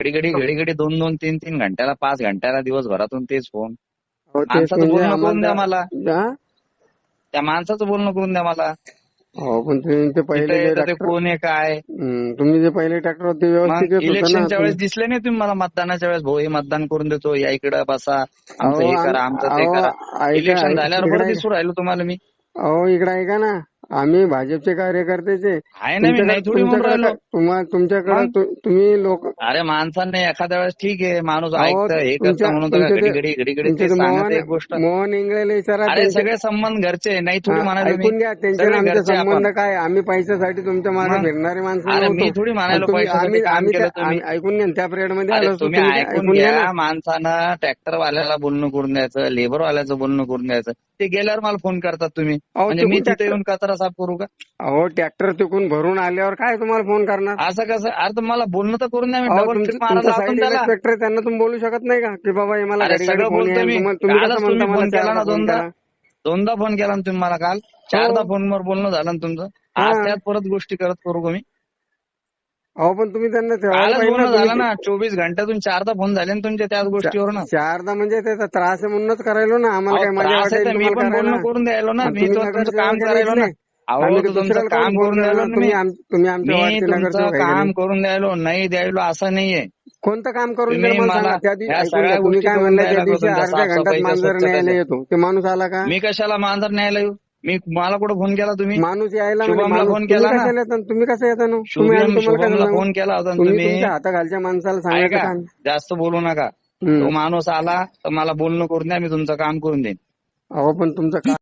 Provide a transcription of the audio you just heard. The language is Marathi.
घडी घडी 2-2, 3-3 घंट्याला, 5 घंट्याला, दिवसभरातून तेच फोन. हो, तेच माणसाचं म्हणजे बोलणं करून द्या मला. हा? त्या माणसाचं बोलणं करून द्या मला. हो, पण तुम्ही ते तिथे पहिले जे येतं ते ट्रॅक्टर कोण आहे काय. तुम्ही जे पहिले ट्रॅक्टर होते ते व्यवस्थित मग येत होतं ना इलेक्शनच्या वेळेस तुम्ही. दिसले नाही तुम्ही मला मतदानाच्या वेळेस, भाऊ हे मतदान करून देतो, या इकडं बसा, आमचं अहो हे करा, आमचं ते करा. ऐका इलेक्शन झाल्यावर बरं इकडे दिसू राहिलो तुम्हाला मी. अहो इकडे ऐका ना, आम्ही भाजपचे कार्यकर्तेचे. आहे ना, मी नाही थोडी म्हणून राहिलो. तुमच्याकडे मग तुम्ही लोक अरे माणसांना एखाद्या वेळेस ठीक आहे, माणूस अहो ऐकतं हे तुमच्या करतं म्हणून तुमचे घडी ते घडी तुमचे ते ते सांगत एक गोष्ट. मोहन इंगळेला विचारा. अरे सगळे संबंध घरचे, नाही थोडी म्हणालो मी. ऐकून घ्या, त्यांचे सगळे आमचे घरचे संबंध आपण. काय, आम्ही पैशासाठी तुमच्या मागे मग फिरणारी माणसं अरे मी नव्हतो. थोडी म्हणालो तुम्ही पैशासाठी काम केलं तुम्ही. ऐकून घ्या, त्या पिरियड मध्ये अरे आलो असतो. तुम्ही तुम्ही ऐकून ऐकून घ्या ना. घ्या, माणसानं ट्रॅक्टरवाल्याला बोलणं करून द्यायचं, लेबरवाल्याचं बोलणं करून द्यायचं. ते गेल्यावर मला फोन करतात तुम्ही, म्हणजे मी तिथे येऊन कचरा साफ करू का? अहो ट्रॅक्टर तिकून भरून आल्यावर काय तुम्हाला फोन करणार? असं कसं? अरे तर मला बोलणं तर करून द्या, मी डबल ट्रिप मारायला तुमचा लावतो साईड त्याला. इन्स्पेक्टर आहे, त्यांना तुम्ही बोलू शकत नाही का की बाबा हे मला अरे घडी घडी सगळं फोन बोलतो येईल? मी. तुम्ही कालच कसं तुम्ही म्हणता मला फोन केला ना 4दा फोन केला? दोनदा फोन केला ना तुम्ही मला काल. 4दा फोनवर बोलणं झालं ना तुमचं. आज हा. त्यात परत गोष्टी करत करू का मी? अहो पण तुम्ही त्यांना ठेवायला कालच पाहिजे बोलणं ना. झालं ना, 24 घंट्यातून 4दा फोन झाले ना तुमच्या त्याच गोष्टीवर ना. 4दा म्हणजे त्याचा त्रास आहे म्हणूनच करायलो ना. आम्हाला अहो काय मजा त्रास आहे वाटेल तर मी तुम्हाला पण करायला? बोलणं करून द्यायलो ना, आणि मी तुम्ही तर तुमचं नगरसेवक काम आहे करायलो ना. इथले. अहो आम्ही तुमचं दुसऱ्याला काम कोण फोन करून द्यायलो करणार? ना मी. तुम्ही आमच्या मी वार्डचे तुमचं नगरसेवक आहे का काम नाही? करून द्यायलो, नाही द्यायलो असं नाहीये. कोणतं काम करून तुम्ही द्याल मला सांगा. मला त्या दिवशी ह्या ऐकून सगळ्या घ्या, तुम्ही गोष्टी काय करून म्हणलं त्या द्यायला दिवशी तुमच्या अर्ध्या घंटात साफसफाईच्या, मांजर न्यायला स्वच्छतेच्या. येतो. ते माणूस आला का? मी कशाला मांजर न्यायला येऊ? मला कुठं फोन केला तुम्ही? माणूस यायला म्हणजे शुभमला माणूस फोन तुम्ही केला ना. कशाला येता? तुम्ही कसं येता ना? तुम्ही आम्ही तुम्हाला कसं शुभमला सांगू? फोन केला होता ना तुम्ही तुम्ही. तुमच्या हाताखालच्या माणसाला सांगायचं ऐका, काम. जास्त बोलू नका. तो माणूस आला तर मला बोलणं करून द्या, मी तुमचं काम करून देईन. अहो पण तुमचं